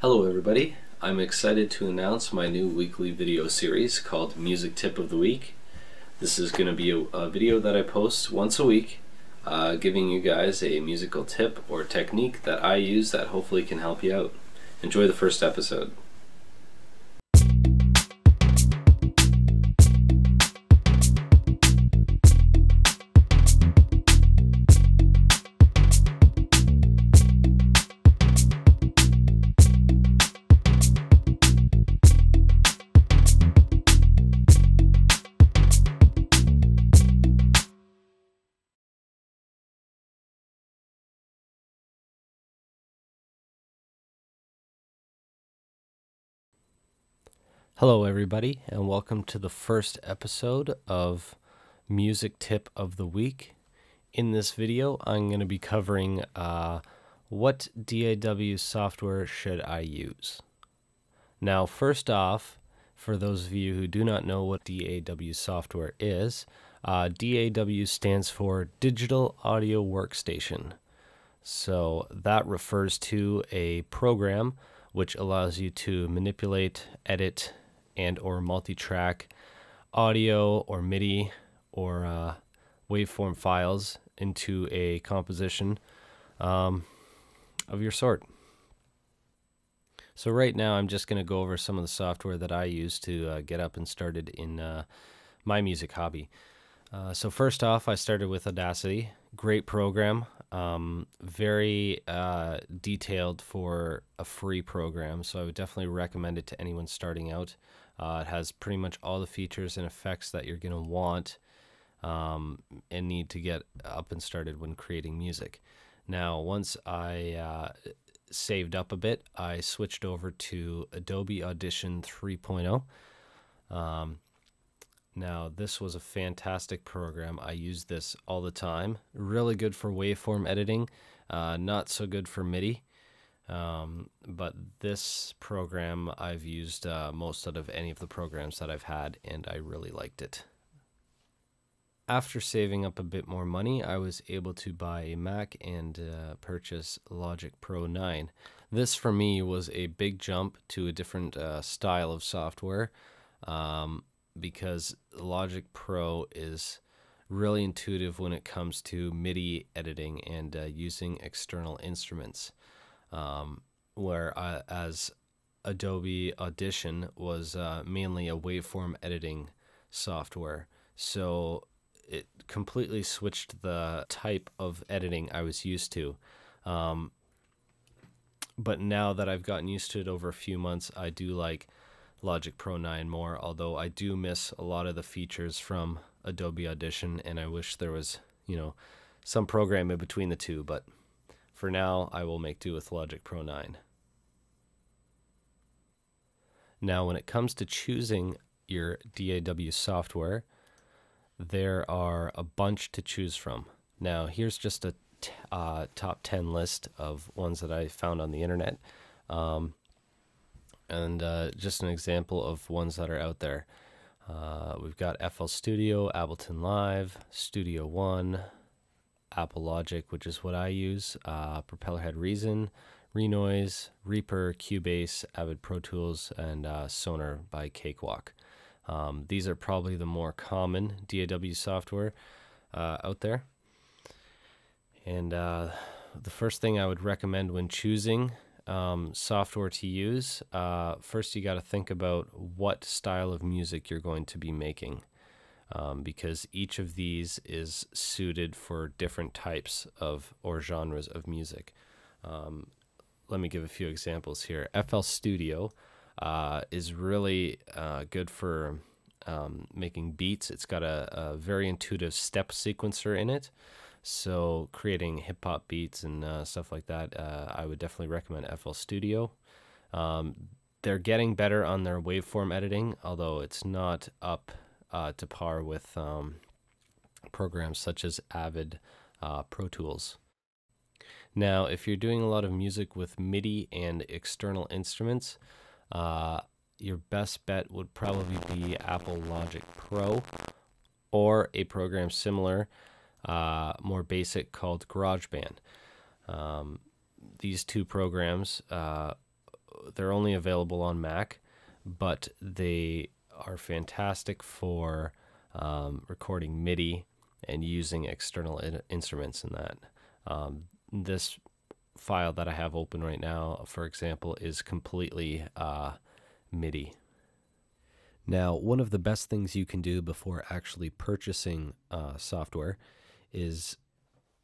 Hello everybody, I'm excited to announce my new weekly video series called Music Tip of the Week. This is going to be a video that I post once a week, giving you guys a musical tip or technique that I use that hopefully can help you out. Enjoy the first episode. Hello everybody, and welcome to the first episode of Music Tip of the Week. In this video, I'm going to be covering what DAW software should I use. Now, first off, for those of you who do not know what DAW software is, DAW stands for Digital Audio Workstation. So that refers to a program which allows you to manipulate, edit, and or multi-track audio or MIDI or waveform files into a composition of your sort. So right now I'm just going to go over some of the software that I use to get up and started in my music hobby. So first off, I started with Audacity. Great program, very detailed for a free program, so I would definitely recommend it to anyone starting out. It has pretty much all the features and effects that you're going to want and need to get up and started when creating music. Now, once I saved up a bit, I switched over to Adobe Audition 3.0. Now, this was a fantastic program. I use this all the time. Really good for waveform editing, not so good for MIDI. But this program I've used most out of any of the programs that I've had, and I really liked it. After saving up a bit more money, I was able to buy a Mac and purchase Logic Pro 9. This for me was a big jump to a different style of software. Because Logic Pro is really intuitive when it comes to MIDI editing and using external instruments, whereas Adobe Audition was mainly a waveform editing software. So it completely switched the type of editing I was used to. But now that I've gotten used to it over a few months, I do like Logic Pro 9 more, although I do miss a lot of the features from Adobe Audition, and I wish there was, some program in between the two, but for now I will make do with Logic Pro 9. Now, when it comes to choosing your DAW software, there are a bunch to choose from. Now, here's just a top 10 list of ones that I found on the internet. And just an example of ones that are out there. We've got FL Studio, Ableton Live, Studio One, Apple Logic, which is what I use, Propellerhead Reason, Renoise, Reaper, Cubase, Avid Pro Tools, and Sonar by Cakewalk. These are probably the more common DAW software out there. And the first thing I would recommend when choosing software to use, first you got to think about what style of music you're going to be making, because each of these is suited for different types of or genres of music. Let me give a few examples here. FL Studio is really good for making beats. It's got a very intuitive step sequencer in it. So creating hip-hop beats and stuff like that, I would definitely recommend FL Studio. They're getting better on their waveform editing, although it's not up to par with programs such as Avid Pro Tools. Now, if you're doing a lot of music with MIDI and external instruments, your best bet would probably be Apple Logic Pro or a program similar, more basic, called GarageBand. These two programs they're only available on Mac, but they are fantastic for recording MIDI and using external instruments in that. This file that I have open right now, for example, is completely MIDI. Now, one of the best things you can do before actually purchasing software is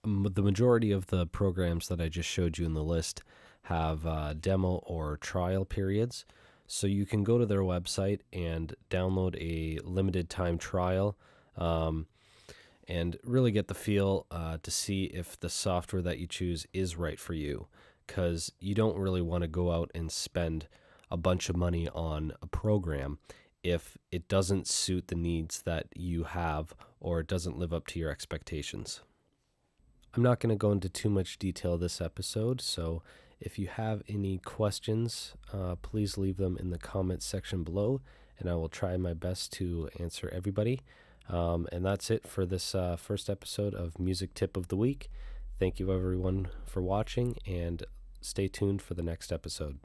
the majority of the programs that I just showed you in the list have demo or trial periods. So you can go to their website and download a limited time trial and really get the feel to see if the software that you choose is right for you, because you don't really want to go out and spend a bunch of money on a program if it doesn't suit the needs that you have or it doesn't live up to your expectations. I'm not going to go into too much detail this episode, so if you have any questions, please leave them in the comments section below, and I will try my best to answer everybody. And that's it for this first episode of Music Tip of the Week. Thank you everyone for watching, and stay tuned for the next episode.